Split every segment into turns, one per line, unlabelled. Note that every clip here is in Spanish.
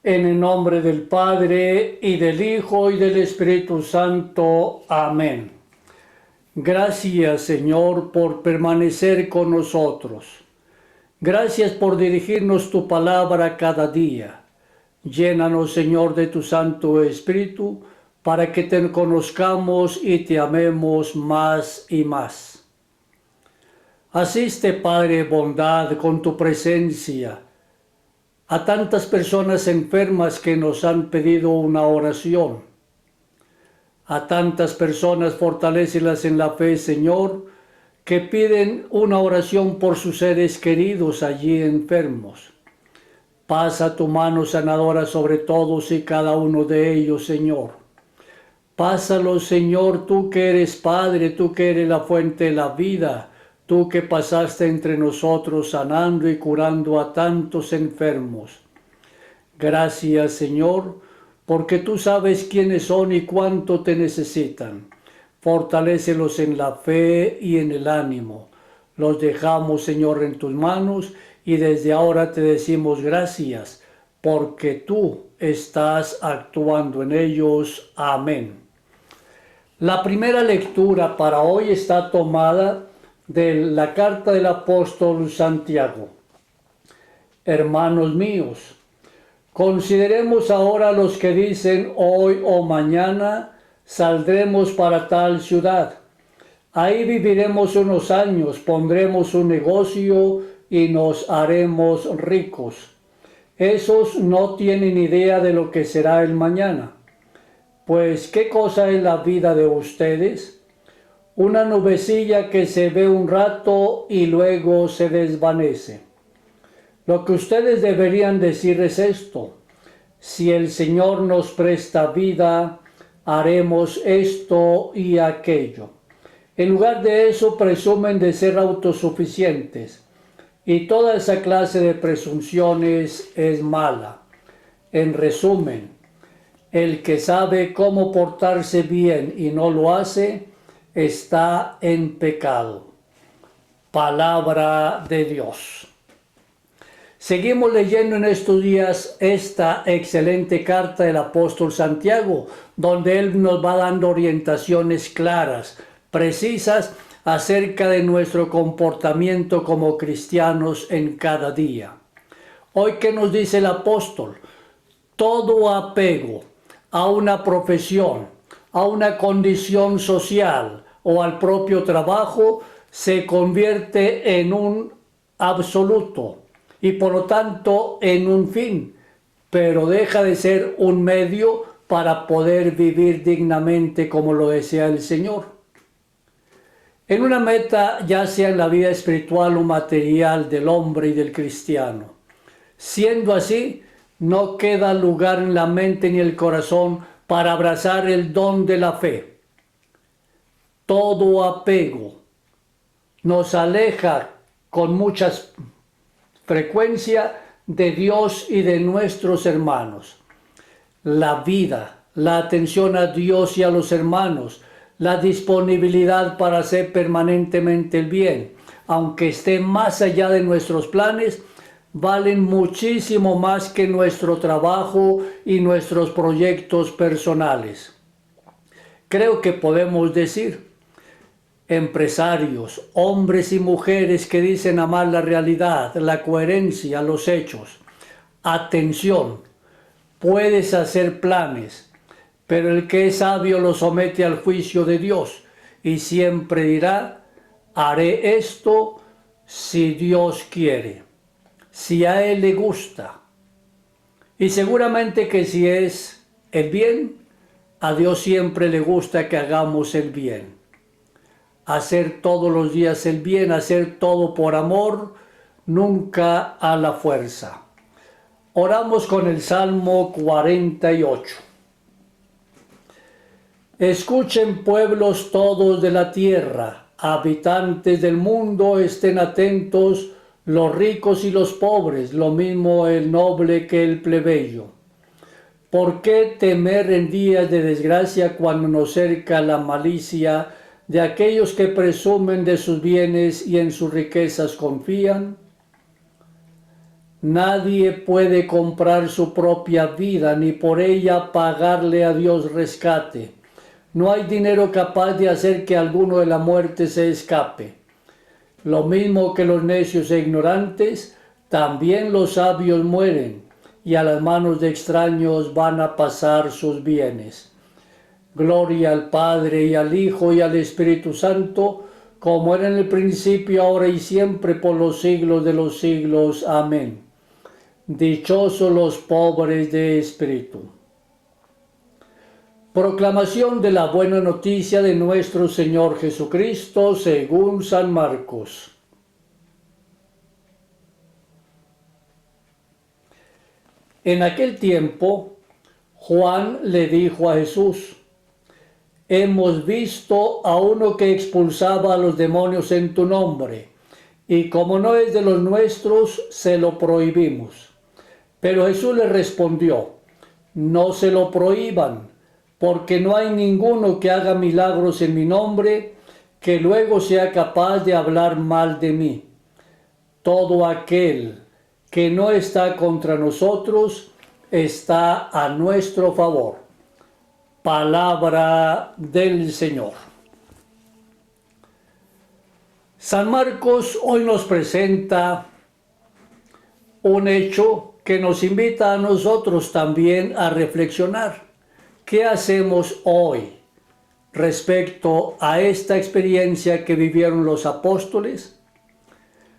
En el nombre del Padre, y del Hijo, y del Espíritu Santo. Amén. Gracias, Señor, por permanecer con nosotros. Gracias por dirigirnos tu palabra cada día. Llénanos, Señor, de tu Santo Espíritu, para que te conozcamos y te amemos más y más. Asiste, Padre, bondad, con tu presencia a tantas personas enfermas que nos han pedido una oración. A tantas personas fortalécelas en la fe, Señor, que piden una oración por sus seres queridos allí enfermos. Pasa tu mano sanadora sobre todos y cada uno de ellos, Señor. Pásalo, Señor, tú que eres Padre, tú que eres la fuente de la vida, tú que pasaste entre nosotros sanando y curando a tantos enfermos. Gracias, Señor, porque tú sabes quiénes son y cuánto te necesitan. Fortalécelos en la fe y en el ánimo. Los dejamos, Señor, en tus manos y desde ahora te decimos gracias, porque tú estás actuando en ellos. Amén. La primera lectura para hoy está tomada de la carta del apóstol Santiago. Hermanos míos, consideremos ahora los que dicen hoy o mañana saldremos para tal ciudad. Ahí viviremos unos años, pondremos un negocio y nos haremos ricos. Esos no tienen idea de lo que será el mañana. Pues, ¿qué cosa es la vida de ustedes? Una nubecilla que se ve un rato y luego se desvanece. Lo que ustedes deberían decir es esto: si el Señor nos presta vida, haremos esto y aquello. En lugar de eso, presumen de ser autosuficientes, y toda esa clase de presunciones es mala. En resumen, el que sabe cómo portarse bien y no lo hace, está en pecado. Palabra de Dios. Seguimos leyendo en estos días esta excelente carta del apóstol Santiago, donde él nos va dando orientaciones claras, precisas, acerca de nuestro comportamiento como cristianos en cada día. Hoy, ¿qué nos dice el apóstol? Todo apego a una profesión, a una condición social o al propio trabajo se convierte en un absoluto y por lo tanto en un fin, pero deja de ser un medio para poder vivir dignamente como lo desea el Señor. En una meta, ya sea en la vida espiritual o material del hombre y del cristiano. Siendo así, no queda lugar en la mente ni el corazón para abrazar el don de la fe. Todo apego nos aleja con mucha frecuencia de Dios y de nuestros hermanos. La vida, la atención a Dios y a los hermanos, la disponibilidad para hacer permanentemente el bien, aunque esté más allá de nuestros planes, valen muchísimo más que nuestro trabajo y nuestros proyectos personales. Creo que podemos decir, empresarios, hombres y mujeres que dicen amar la realidad, la coherencia, los hechos. Atención, puedes hacer planes, pero el que es sabio lo somete al juicio de Dios y siempre dirá, haré esto si Dios quiere, si a Él le gusta. Y seguramente que si es el bien, a Dios siempre le gusta que hagamos el bien. Hacer todos los días el bien, hacer todo por amor, nunca a la fuerza. Oramos con el Salmo 48. Escuchen, pueblos todos de la tierra, habitantes del mundo, estén atentos, los ricos y los pobres, lo mismo el noble que el plebeyo. ¿Por qué temer en días de desgracia cuando nos cerca la malicia de aquellos que presumen de sus bienes y en sus riquezas confían? Nadie puede comprar su propia vida ni por ella pagarle a Dios rescate. No hay dinero capaz de hacer que alguno de la muerte se escape. Lo mismo que los necios e ignorantes, también los sabios mueren, y a las manos de extraños van a pasar sus bienes. Gloria al Padre, y al Hijo, y al Espíritu Santo, como era en el principio, ahora y siempre, por los siglos de los siglos. Amén. Dichosos los pobres de espíritu. Proclamación de la buena noticia de nuestro Señor Jesucristo según San Marcos. En aquel tiempo, Juan le dijo a Jesús: hemos visto a uno que expulsaba a los demonios en tu nombre, y como no es de los nuestros, se lo prohibimos. Pero Jesús le respondió: no se lo prohíban, porque no hay ninguno que haga milagros en mi nombre que luego sea capaz de hablar mal de mí. Todo aquel que no está contra nosotros está a nuestro favor. Palabra del Señor. San Marcos hoy nos presenta un hecho que nos invita a nosotros también a reflexionar. ¿Qué hacemos hoy respecto a esta experiencia que vivieron los apóstoles?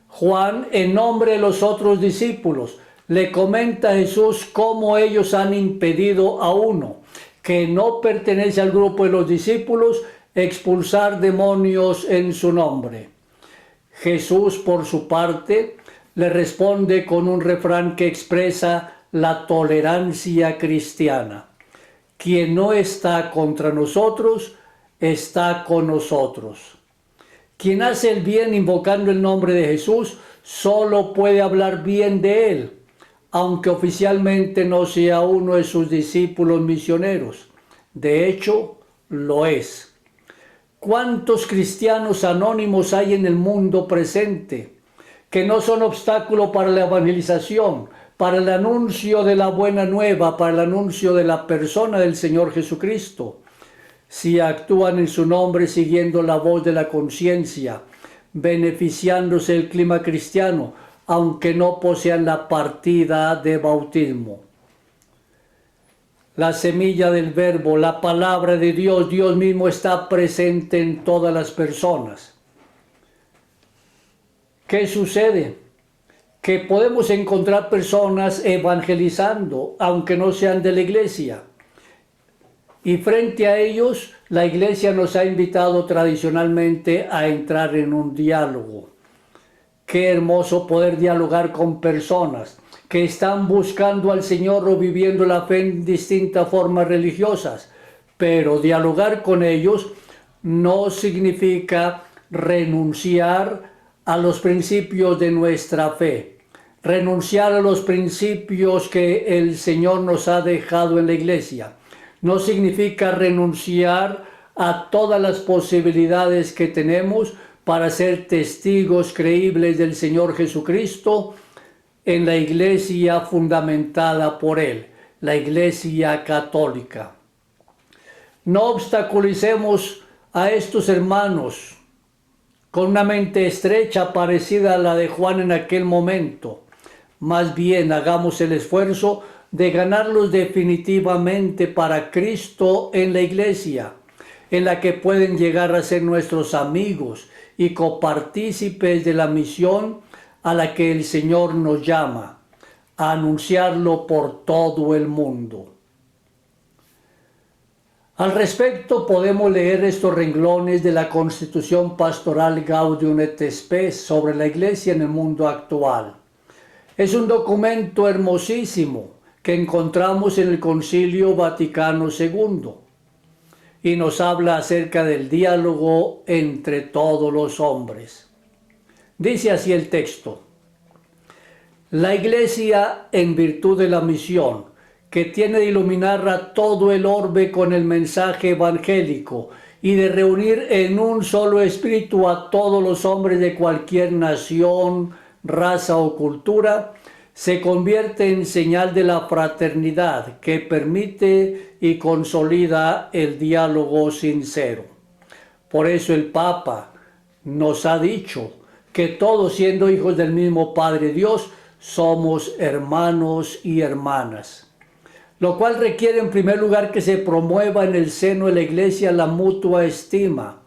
Juan, en nombre de los otros discípulos, le comenta a Jesús cómo ellos han impedido a uno que no pertenece al grupo de los discípulos expulsar demonios en su nombre. Jesús, por su parte, le responde con un refrán que expresa la tolerancia cristiana. Quien no está contra nosotros, está con nosotros. Quien hace el bien invocando el nombre de Jesús, solo puede hablar bien de él, aunque oficialmente no sea uno de sus discípulos misioneros. De hecho, lo es. ¿Cuántos cristianos anónimos hay en el mundo presente que no son obstáculo para la evangelización, para el anuncio de la buena nueva, para el anuncio de la persona del Señor Jesucristo? Si actúan en su nombre siguiendo la voz de la conciencia, beneficiándose del clima cristiano, aunque no posean la partida de bautismo. La semilla del verbo, la palabra de Dios, Dios mismo está presente en todas las personas. ¿Qué sucede? Que podemos encontrar personas evangelizando, aunque no sean de la iglesia. Y frente a ellos, la iglesia nos ha invitado tradicionalmente a entrar en un diálogo. Qué hermoso poder dialogar con personas que están buscando al Señor o viviendo la fe en distintas formas religiosas. Pero dialogar con ellos no significa renunciar a los principios de nuestra fe, renunciar a los principios que el Señor nos ha dejado en la iglesia. No significa renunciar a todas las posibilidades que tenemos para ser testigos creíbles del Señor Jesucristo en la iglesia fundamentada por Él, la iglesia católica. No obstaculicemos a estos hermanos con una mente estrecha parecida a la de Juan en aquel momento. Más bien hagamos el esfuerzo de ganarlos definitivamente para Cristo en la iglesia, en la que pueden llegar a ser nuestros amigos y copartícipes de la misión a la que el Señor nos llama, a anunciarlo por todo el mundo. Al respecto podemos leer estos renglones de la Constitución Pastoral Gaudium et Spes sobre la Iglesia en el mundo actual. Es un documento hermosísimo que encontramos en el Concilio Vaticano II y nos habla acerca del diálogo entre todos los hombres. Dice así el texto: la Iglesia, en virtud de la misión que tiene de iluminar a todo el orbe con el mensaje evangélico y de reunir en un solo espíritu a todos los hombres de cualquier nación, raza o cultura, se convierte en señal de la fraternidad que permite y consolida el diálogo sincero. Por eso el Papa nos ha dicho que todos, siendo hijos del mismo Padre Dios, somos hermanos y hermanas, lo cual requiere en primer lugar que se promueva en el seno de la Iglesia la mutua estima,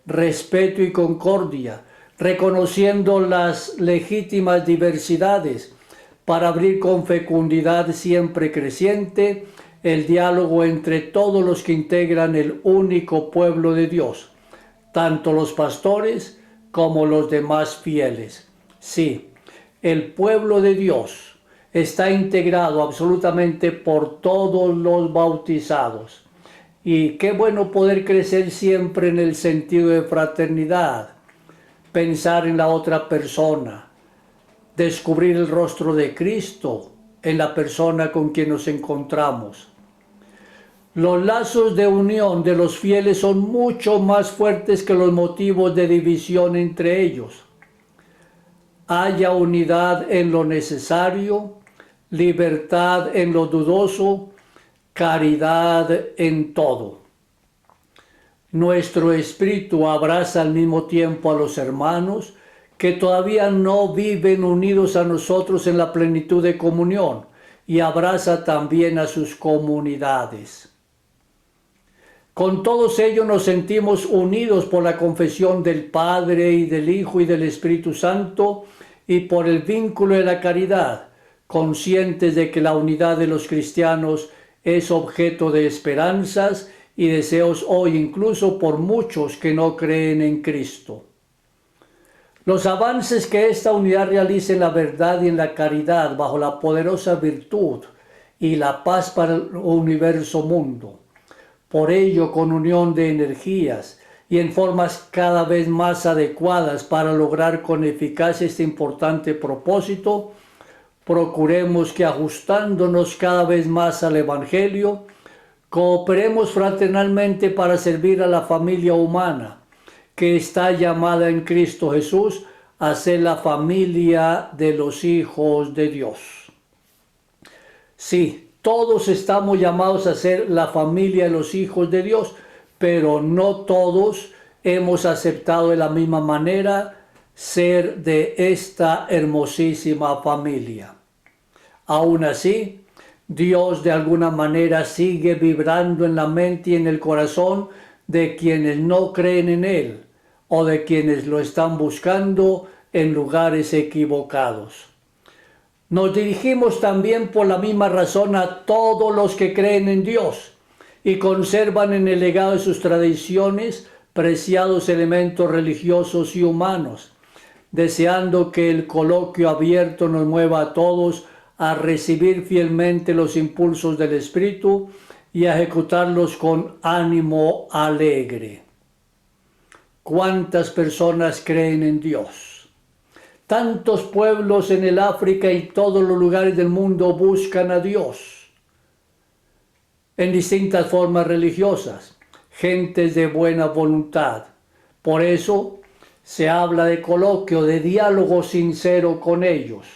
respeto y concordia, reconociendo las legítimas diversidades para abrir con fecundidad siempre creciente el diálogo entre todos los que integran el único pueblo de Dios, tanto los pastores como los demás fieles. Sí, el pueblo de Dios está integrado absolutamente por todos los bautizados. Y qué bueno poder crecer siempre en el sentido de fraternidad, pensar en la otra persona, descubrir el rostro de Cristo en la persona con quien nos encontramos. Los lazos de unión de los fieles son mucho más fuertes que los motivos de división entre ellos. Haya unidad en lo necesario, libertad en lo dudoso, caridad en todo. Nuestro espíritu abraza al mismo tiempo a los hermanos que todavía no viven unidos a nosotros en la plenitud de comunión, y abraza también a sus comunidades. Con todos ellos nos sentimos unidos por la confesión del Padre y del Hijo y del Espíritu Santo y por el vínculo de la caridad, conscientes de que la unidad de los cristianos es objeto de esperanzas y deseos hoy incluso por muchos que no creen en Cristo. Los avances que esta unidad realiza en la verdad y en la caridad bajo la poderosa virtud y la paz para el universo mundo. Por ello, con unión de energías y en formas cada vez más adecuadas para lograr con eficacia este importante propósito, procuremos que, ajustándonos cada vez más al Evangelio, cooperemos fraternalmente para servir a la familia humana, que está llamada en Cristo Jesús a ser la familia de los hijos de Dios. Sí, todos estamos llamados a ser la familia de los hijos de Dios, pero no todos hemos aceptado de la misma manera ser de esta hermosísima familia. Aún así, Dios de alguna manera sigue vibrando en la mente y en el corazón de quienes no creen en Él o de quienes lo están buscando en lugares equivocados. Nos dirigimos también por la misma razón a todos los que creen en Dios y conservan en el legado de sus tradiciones preciados elementos religiosos y humanos, deseando que el coloquio abierto nos mueva a todos a recibir fielmente los impulsos del Espíritu y a ejecutarlos con ánimo alegre. ¿Cuántas personas creen en Dios? Tantos pueblos en el África y todos los lugares del mundo buscan a Dios en distintas formas religiosas, gentes de buena voluntad. Por eso se habla de coloquio, de diálogo sincero con ellos.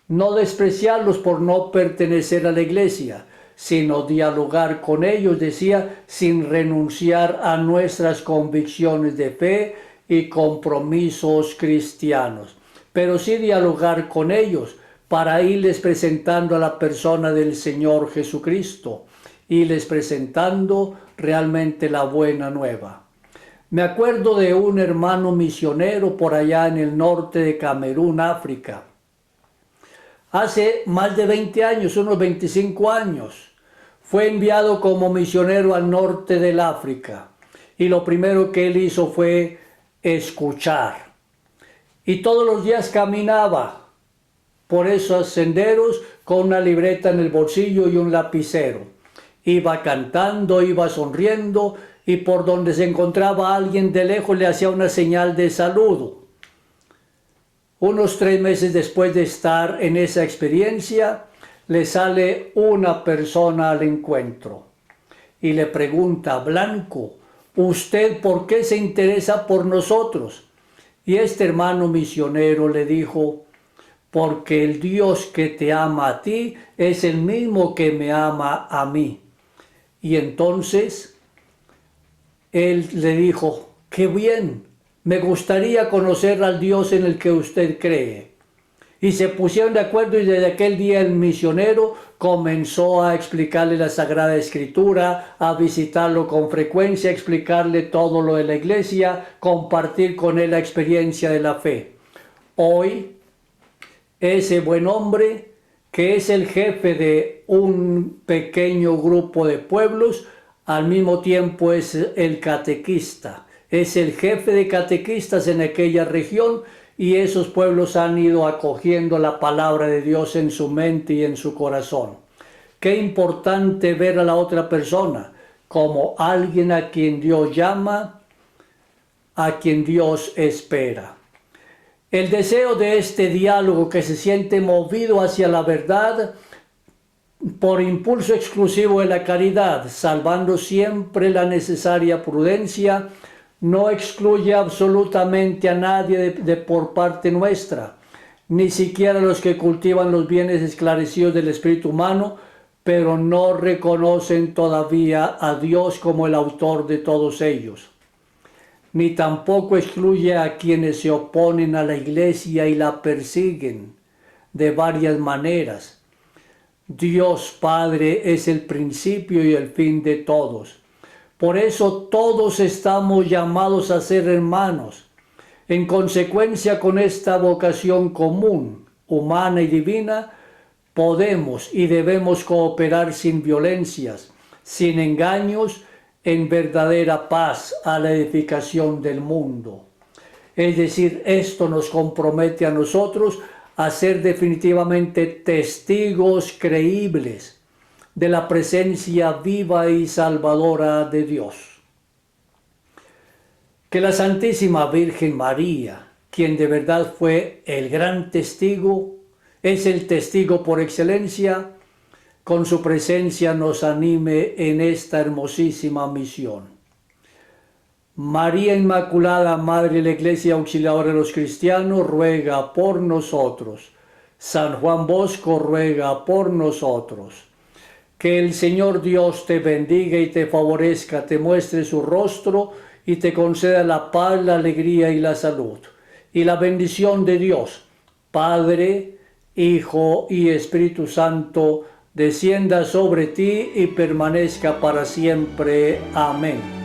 No despreciarlos por no pertenecer a la iglesia, sino dialogar con ellos, decía, sin renunciar a nuestras convicciones de fe y compromisos cristianos, pero sí dialogar con ellos para irles presentando a la persona del Señor Jesucristo, irles presentando realmente la buena nueva. Me acuerdo de un hermano misionero por allá en el norte de Camerún, África. Hace más de 20 años, unos 25 años, fue enviado como misionero al norte del África. Y lo primero que él hizo fue escuchar. Y todos los días caminaba por esos senderos con una libreta en el bolsillo y un lapicero. Iba cantando, iba sonriendo, y por donde se encontraba alguien de lejos le hacía una señal de saludo. Unos 3 meses después de estar en esa experiencia, le sale una persona al encuentro y le pregunta: Blanco, ¿usted por qué se interesa por nosotros? Y este hermano misionero le dijo: porque el Dios que te ama a ti es el mismo que me ama a mí. Y entonces él le dijo, qué bien, me gustaría conocer al Dios en el que usted cree. Y se pusieron de acuerdo y desde aquel día el misionero comenzó a explicarle la Sagrada Escritura, a visitarlo con frecuencia, a explicarle todo lo de la iglesia, compartir con él la experiencia de la fe. Hoy, ese buen hombre, que es el jefe de un pequeño grupo de pueblos, al mismo tiempo es el catequista, es el jefe de catequistas en aquella región, y esos pueblos han ido acogiendo la palabra de Dios en su mente y en su corazón. Qué importante ver a la otra persona como alguien a quien Dios llama, a quien Dios espera. El deseo de este diálogo que se siente movido hacia la verdad por impulso exclusivo de la caridad, salvando siempre la necesaria prudencia, no excluye absolutamente a nadie por parte nuestra, ni siquiera a los que cultivan los bienes esclarecidos del espíritu humano, pero no reconocen todavía a Dios como el autor de todos ellos. Ni tampoco excluye a quienes se oponen a la iglesia y la persiguen de varias maneras. Dios Padre es el principio y el fin de todos. Por eso todos estamos llamados a ser hermanos. En consecuencia con esta vocación común, humana y divina, podemos y debemos cooperar sin violencias, sin engaños, en verdadera paz a la edificación del mundo. Es decir, esto nos compromete a nosotros a ser definitivamente testigos creíbles de la presencia viva y salvadora de Dios. Que la Santísima Virgen María, quien de verdad fue el gran testigo, es el testigo por excelencia, con su presencia nos anime en esta hermosísima misión. María Inmaculada, Madre de la Iglesia Auxiliadora de los Cristianos, ruega por nosotros. San Juan Bosco, ruega por nosotros. Que el Señor Dios te bendiga y te favorezca, te muestre su rostro y te conceda la paz, la alegría y la salud. Y la bendición de Dios, Padre, Hijo y Espíritu Santo, descienda sobre ti y permanezca para siempre. Amén.